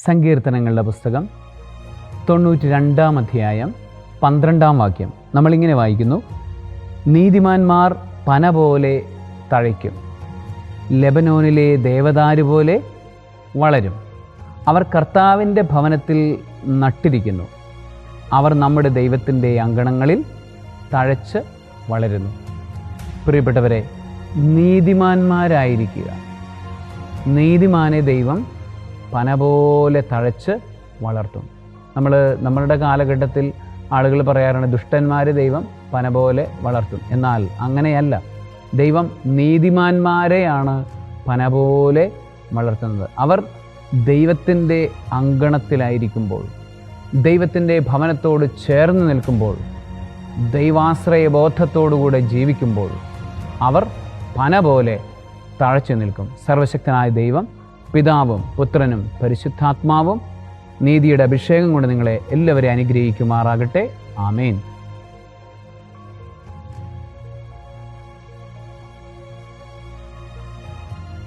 സങ്കീർത്തനങ്ങളുടെ പുസ്തകം 92-ാം അധ്യായം 12-ാം വാക്യം നമ്മളിങ്ങനെ വായിക്കുന്നു: നീതിമാന്മാർ പന പോലെ തഴയ്ക്കും, ലെബനോനിലെ ദേവദാരു പോലെ വളരും. അവർ കർത്താവിൻ്റെ ഭവനത്തിൽ നട്ടിരിക്കുന്നു, അവർ നമ്മുടെ ദൈവത്തിൻ്റെ അങ്കണങ്ങളിൽ തഴച്ച് വളരുന്നു. പ്രിയപ്പെട്ടവരെ, നീതിമാന്മാരായിരിക്കുക. നീതിമാനെ ദൈവം പന പോലെ തഴച്ച് വളർത്തും. നമ്മളുടെ കാലഘട്ടത്തിൽ ആളുകൾ പറയാറാണ്, ദുഷ്ടന്മാരെ ദൈവം പന പോലെ വളർത്തും. എന്നാൽ അങ്ങനെയല്ല. ദൈവം നീതിമാന്മാരെയാണ് പന പോലെ വളർത്തുന്നത്. അവർ ദൈവത്തിൻ്റെ അങ്കണത്തിലായിരിക്കുമ്പോൾ, ദൈവത്തിൻ്റെ ഭവനത്തോട് ചേർന്ന് നിൽക്കുമ്പോൾ, ദൈവാശ്രയബോധത്തോടുകൂടെ ജീവിക്കുമ്പോൾ അവർ പന പോലെ തഴച്ചു നിൽക്കും. സർവശക്തനായ ദൈവം, പിതാവും പുത്രനും പരിശുദ്ധാത്മാവും നീതിയുടെ അഭിഷേകം കൊണ്ട് നിങ്ങളെ എല്ലാവരെയും അനുഗ്രഹിക്കുമാറാകട്ടെ. ആമേൻ.